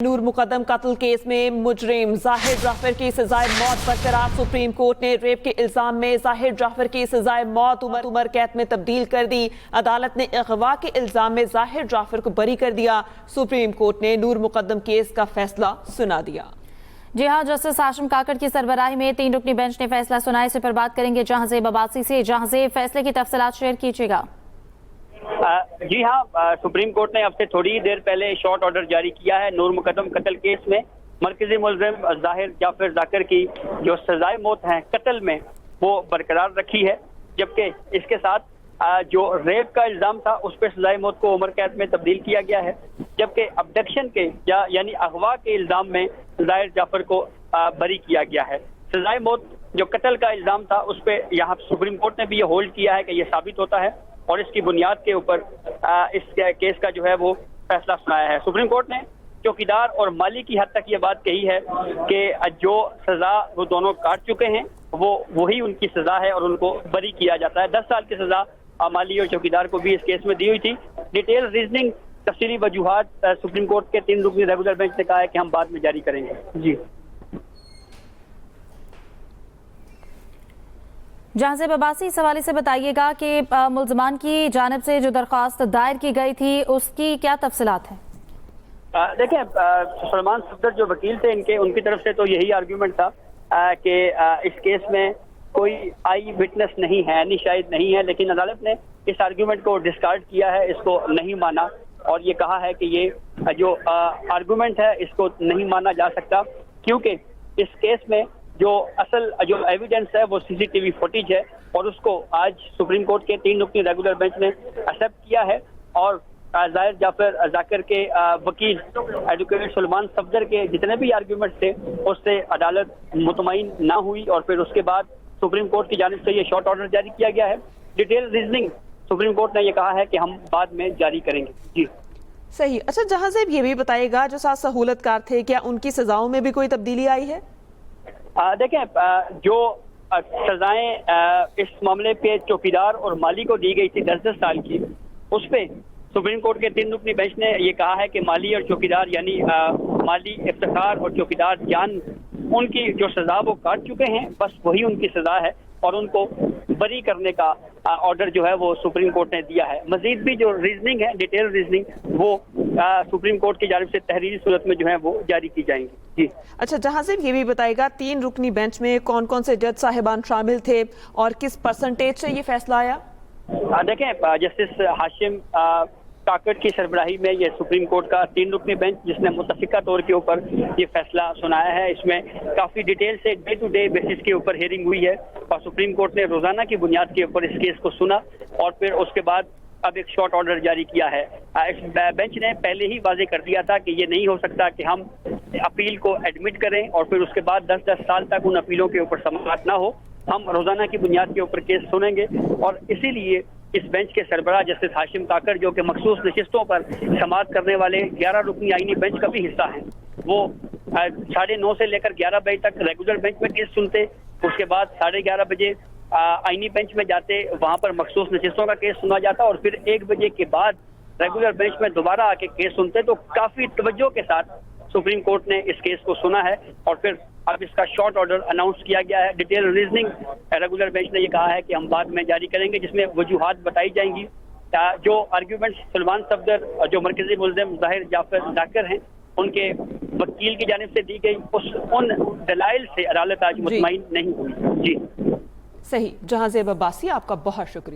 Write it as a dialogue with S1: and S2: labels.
S1: नूर मुकदम कत्ल केस में मुजरिम जाहिर जाफर की सजाए मौत बरकरार। सुप्रीम कोर्ट ने रेप के इल्जाम में जाहिर जाफर की सजाए मौत उम्र कैद में तब्दील कर दी। अदालत ने अगवा के इल्जाम में जाहिर जाफर को बरी कर दिया। सुप्रीम कोर्ट ने नूर मुकदम केस का फैसला सुना दिया।
S2: जी हाँ, जस्टिस हाशिम काकड़ की सरबराही में 3 रुकनी बेंच ने फैसला सुनाया। इस पर बात करेंगे जहांजेब अब्बासी से। जहांजेब, फैसले की तफसीलात शेयर कीजिएगा।
S3: जी हाँ, सुप्रीम कोर्ट ने अब से थोड़ी देर पहले शॉर्ट ऑर्डर जारी किया है। नूर मुकदम कत्ल केस में मरकजी मुलजिम जाहिर जाफर जाकर की जो सजाए मौत है कत्ल में वो बरकरार रखी है, जबकि इसके साथ जो रेप का इल्जाम था उस पर सजाए मौत को उम्र कैद में तब्दील किया गया है, जबकि अबडक्शन के यानी अगवा के इल्जाम में जाहिर जाफर को बरी किया गया है। सजाए मौत जो कत्ल का इल्जाम था उस पर यहाँ सुप्रीम कोर्ट ने भी ये होल्ड किया है कि ये साबित होता है और इसकी बुनियाद के ऊपर इस केस का जो है वो फैसला सुनाया है। सुप्रीम कोर्ट ने चौकीदार और माली की हद तक ये बात कही है कि जो सजा वो दोनों काट चुके हैं वो वही उनकी सजा है और उनको बरी किया जाता है। 10 साल की सजा माली और चौकीदार को भी इस केस में दी हुई थी। डिटेल रीजनिंग तफसीली वजूहात सुप्रीम कोर्ट के 3 रुकनी रेगुलर बेंच ने कहा है कि हम बाद में जारी करेंगे। जी
S2: जहांजेब अब्बासी, इस हवाले से बताइएगा कि मुल्जमान की जानिब से जो दरख्वास्त दायर की गई थी उसकी क्या तफसीलात हैं?
S3: देखें, सलमान सफदर जो वकील थे उनकी तरफ से तो यही आर्ग्यूमेंट था कि इस केस में कोई आई विटनेस नहीं है, यानी शाहिद नहीं है, लेकिन अदालत ने इस आर्ग्यूमेंट को डिस्कार्ड किया है, इसको नहीं माना और ये कहा है कि ये जो आर्ग्यूमेंट है इसको नहीं माना जा सकता, क्योंकि इस केस में जो असल जो एविडेंस है वो सीसीटीवी फुटेज है और उसको आज सुप्रीम कोर्ट के 3 रुकनी रेगुलर बेंच ने एक्सेप्ट किया है और जाहिर जाफर जाकर के वकील एडवोकेट सलमान सफदर के जितने भी आर्ग्यूमेंट थे उससे अदालत मुतमईन ना हुई और फिर उसके बाद सुप्रीम कोर्ट की जानिब से ये शॉर्ट ऑर्डर जारी किया गया है। डिटेल रीजनिंग सुप्रीम कोर्ट ने ये कहा है कि हम बाद में जारी करेंगे। जी
S1: सही। अच्छा जहांजेब, ये भी बताइएगा जो 7 सहूलतकार थे क्या उनकी सजाओं में भी कोई तब्दीली आई है?
S3: देखें, जो सजाएं इस मामले पे चौकीदार और माली को दी गई थी 10-10 साल की, उस पे सुप्रीम कोर्ट के 3 रुकनी बेंच ने ये कहा है कि माली और चौकीदार यानी माली इफ्तिखार और चौकीदार जान उनकी जो सजा वो काट चुके हैं, बस वही उनकी सजा है और उनको बरी करने का ऑर्डर जो है वो सुप्रीम कोर्ट ने दिया है। मजीद भी जो रीजनिंग है, डिटेल रीजनिंग, वो सुप्रीम कोर्ट की जानिब से तहरीरी सूरत में जो है वो जारी की जाएंगी। जी
S1: अच्छा जहांजेब, ये भी बताएगा 3 रुकनी बेंच में कौन कौन से जज साहिबान शामिल थे और किस परसेंटेज से ये फैसला आया?
S3: देखें, जस्टिस हाशिम काकड़ की सरबराही में ये सुप्रीम कोर्ट का 3 रुकनी बेंच जिसने मुतफिका तौर के ऊपर ये फैसला सुनाया है, इसमें काफ़ी डिटेल से डे टू डे बेसिस के ऊपर हियरिंग हुई है और सुप्रीम कोर्ट ने रोजाना की बुनियाद के ऊपर इस केस को सुना और फिर उसके बाद अब एक शॉर्ट ऑर्डर जारी किया है। इस बेंच ने पहले ही वाजे कर दिया था कि ये नहीं हो सकता कि हम अपील को एडमिट करें और फिर उसके बाद 10-10 साल तक उन अपीलों के ऊपर समाअत ना हो। हम रोजाना की बुनियाद के ऊपर केस सुनेंगे और इसीलिए इस बेंच के सरबराह जस्टिस हाशिम काकड़ जो कि मखसूस नशिस्तों पर समाअत करने वाले 11 रुकनी आईनी बेंच का भी हिस्सा हैं, वो 9:30 से लेकर 11 बजे तक रेगुलर बेंच में केस सुनते, उसके बाद 11:30 बजे आईनी बेंच में जाते, वहां पर मखसूस नशिस्तों का केस सुना जाता और फिर 1 बजे के बाद रेगुलर बेंच में दोबारा आके केस सुनते। तो काफी तवज्जो के साथ सुप्रीम कोर्ट ने इस केस को सुना है और फिर अब इसका शॉर्ट ऑर्डर अनाउंस किया गया है। डिटेल रीजनिंग रेगुलर बेंच ने ये कहा है कि हम बाद में जारी करेंगे, जिसमें वजूहात बताई जाएंगी। जो आर्ग्यूमेंट सलमान सफदर जो मरकजी मुल्जिम जाहिर जाफर जाकर हैं उनके वकील की जानिब से दी गई उन दलाइल से अदालत आज मुतमईन नहीं हुई। जी
S1: सही। जहांजेब अब्बासी, आपका बहुत शुक्रिया।